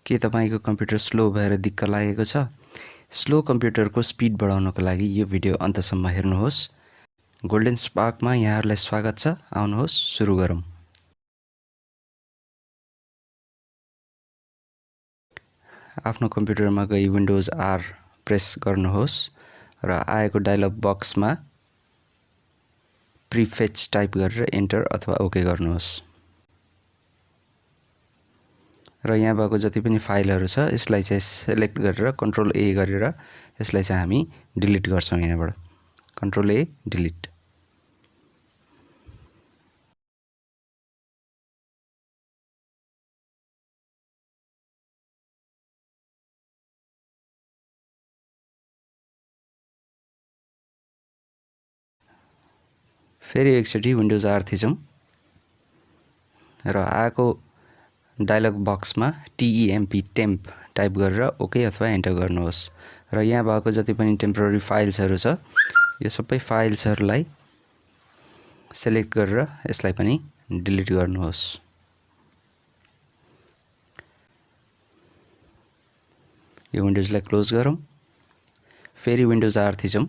के तपाईको computer slow भएर दिक्क लागेको छ? स्लो कम्प्युटरको स्पिड बढाउनको लागि यो भिडियो अन्तसम्म हेर्नुहोस्। गोल्डनस्पार्कमा यहाँहरूलाई स्वागत छ। आउनुहोस् सुरु गरौँ। आफ्नो कम्प्युटरमा गई विन्डोज आर प्रेस गर्नुहोस् र आएको डायलग बक्समा प्रिफेच टाइप गरेर एन्टर अथवा ओके गर्नुहोस्। र यहाँ भएको जति पनि फाइलहरु छ यसलाई चाहिँ सिलेक्ट गरेर कन्ट्रोल ए गरेर यसलाई चाहिँ हामी डिलिट गर्छौं। यहाँबाट कन्ट्रोल ए डिलिट। फेरि एकचोटी विन्डोज आर थिचौं र आएको डायलग बक्समा टेम्प टाइप गरेर ओके अथवा एन्टर गर्नुहोस्। र यहाँ भएको जति पनि टेम्पोररी फाइल्सहरु छ यो सबै फाइल्सहरुलाई सिलेक्ट गरेर यसलाई पनि डिलिट गर्नुहोस्। यो विन्डोजलाई क्लोज गरौँ। फेरि विन्डोज आर थिचौं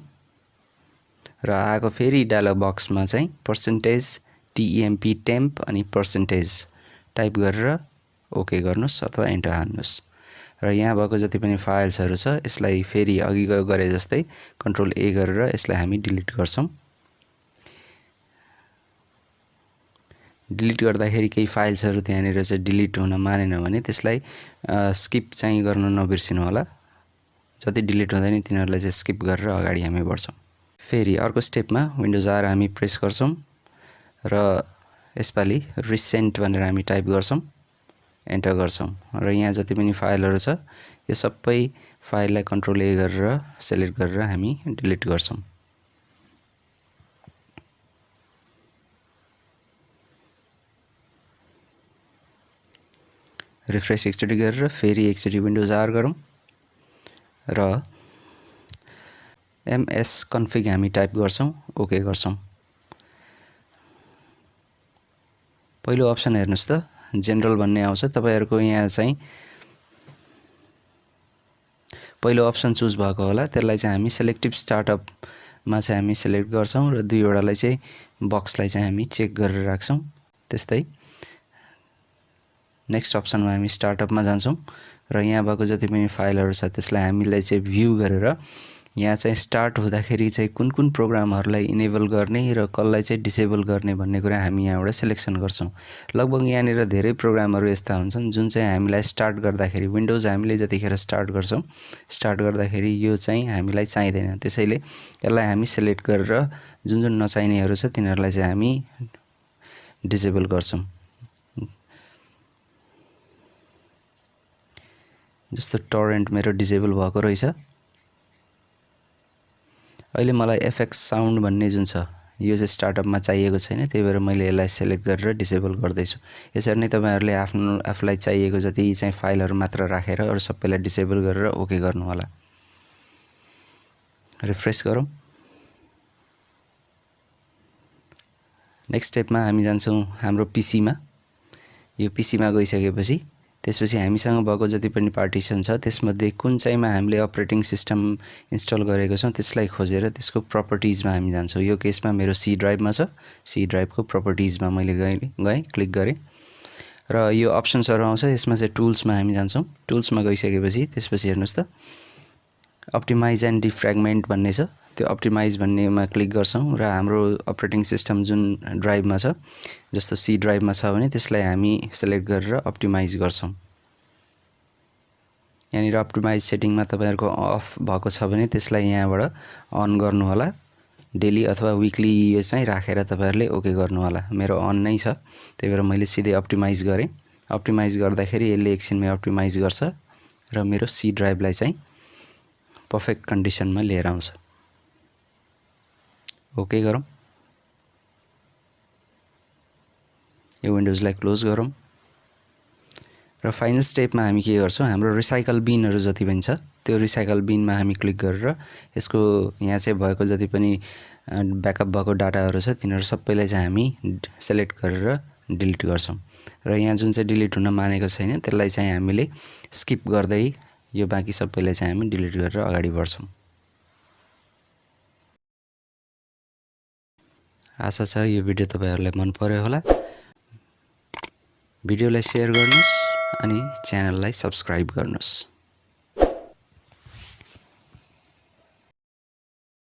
र आएको फेरि डायलग बक्समा चाहिँ %temp अनि % टाइप गरेर ओके गर्नुस् अथवा एन्टर हान्नुस्। र यहाँ भएको जति पनि फाइल्सहरु छ यसलाई फेरि अघि गरे जस्तै कन्ट्रोल ए गरेर यसलाई हामी डिलिट गर्छौं। डिलिट गर्दाखेरि केही फाइल्सहरु त्यहाँनिर चाहिँ डिलिट हुन मानेन भने त्यसलाई स्किप चाहिँ गर्न नबिर्सिनु होला। जति डिलिट हुँदैन तिनीहरुलाई चाहिँ स्किप गरेर अगाडि हामी बढ्छौं। फेरि अर्को स्टेपमा विन्डोज आर हामी प्रेस गर्छौं र यसपालि रिसेन्ट भनेर हामी टाइप गर्छौं, एन्टर गर्छौं र यहाँ जति पनि फाइलहरु छ यो सबै फाइललाई कन्ट्रोल ए गरेर सिलेक्ट गरेर हामी डिलिट गर्छौं। रिफ्रेश एकचोटी गरेर फेरि एकचोटी विन्डोज आर गरौँ र ms config हामी टाइप गर्छौं, ओके गर्छौं। पहिलो अप्सन हेर्नुस् त जनरल भन्ने आउँछ। तपाईहरुको यहाँ चाहिँ पहिलो अप्सन चुज भएको होला। त्यसलाई चाहिँ हामी सिलेक्टिभ स्टार्टअप मा चाहिँ हामी सिलेक्ट गर्छौं र दुई वटालाई चाहिँ बक्सलाई चाहिँ हामी चेक गरेर राख्छौं। त्यस्तै नेक्स्ट अप्सनमा हामी स्टार्टअप मा जान्छौं र यहाँ भएको जति पनि फाइलहरु छ त्यसलाई हामीले चाहिँ भ्यू गरेर यहाँ चाहिँ स्टार्ट हुँदाखेरि चाहिँ कुन कुन प्रोग्रामहरुलाई इनेबल गर्ने र कसलाई चाहिँ डिसेबल गर्ने भन्ने कुरा हामी यहाँबाट सिलेक्सन गर्छौं। लगभग यहाँनिर धेरै प्रोग्रामहरु यस्ता हुन्छन् जुन चाहिँ हामीलाई स्टार्ट गर्दाखेरि विन्डोज हामीले जतिखेर स्टार्ट गर्छौं स्टार्ट गर्दाखेरि यो चाहिँ हामीलाई चाहिदैन। त्यसैले यसलाई हामी सिलेक्ट गरेर जुन जुन नचाहिनेहरु छ तिनीहरुलाई चाहिँ हामी डिसेबल गर्छौं। जस्तो टोरेन्ट मेरो डिसेबल भएको रहेछ। अहिले मलाई एफएक्स साउन्ड भन्ने जुन छ यो चाहिँ स्टार्टअप मा चाहिएको छैन, त्यही भएर मैले यसलाई सिलेक्ट गरेर डिसेबल गर्दै छु। यसरी नै तपाईहरुले आफुलाई चाहिएको जति चाहिँ फाइलहरु मात्र राखेर अरु सबैलाई डिसेबल गरेर ओके गर्नु होला। रिफ्रेश गरौँ। नेक्स्ट स्टेपमा हामी जान्छौं हाम्रो पीसी मा। यो पीसी मा गइसकेपछि त्यसपछि हामीसँग भएको जति पनि पार्टिसन छ त्यसमध्ये कुन चाहिँमा हामीले अपरेटिङ सिस्टम इन्स्टल गरेको छौं त्यसलाई खोजेर त्यसको प्रपर्टिज मा हामी जान्छौं। यो केसमा मेरो सी ड्राइभ मा छ। सी ड्राइभ को प्रपर्टिज मा मैले गए क्लिक गरे र यो अप्सन्सहरु आउँछ। यसमा चाहिँ टुल्स मा हामी जान्छौं। टुल्स मा गइसकेपछि त्यसपछि हेर्नुस् त अप्टिमाइज एन्ड डिफ्र्यागमेन्ट भन्ने छ। त्यो अप्टिमाइज भन्नेमा क्लिक गर्छौं र हाम्रो अपरेटिङ सिस्टम जुन ड्राइभ मा छ जस्तो सी ड्राइभ मा छ भने त्यसलाई हामी सिलेक्ट गरेर अप्टिमाइज गर्छौं। यहाँनिर अप्टिमाइज सेटिङ मा तपाईहरुको अफ भएको छ भने त्यसलाई यहाँबाट अन गर्नु होला। डेली अथवा वीकली यो चाहिँ राखेर तपाईहरुले ओके गर्नु होला। मेरो अन नै छ त्यही भएर मैले सिधै अप्टिमाइज गरे। अप्टिमाइज गर्दाखेरि यसले एकछिनमै अप्टिमाइज गर्छ र मेरो सी ड्राइभलाई चाहिँ पर्फेक्ट कन्डिसनमा लिएर आउँछ। ओके गरौँ। यो विन्डोजलाई क्लोज गरौँ र फाइनल स्टेपमा हामी के गर्छौं हाम्रो रिसाइकल बिनहरु जति पनि छ त्यो रिसाइकल बिनमा हामी क्लिक गरेर यसको यहाँ चाहिँ भएको जति पनि ब्याकअप भएको डाटाहरु छ तिनीहरु सबैलाई चाहिँ हामी सिलेक्ट गरेर डिलिट गर्छौं। र यहाँ जुन चाहिँ डिलिट हुन मानेको छैन त्यसलाई चाहिँ हामीले स्किप गर्दै यो बाँकी सबैलाई चाहिँ हामी डिलिट गरेर अगाडि बढ्छौं। आशा छ यो भिडियो तपाईहरुलाई मन पर्यो होला। भिडियोलाई शेयर गर्नुस् अनि च्यानललाई सब्स्क्राइब गर्नुस्।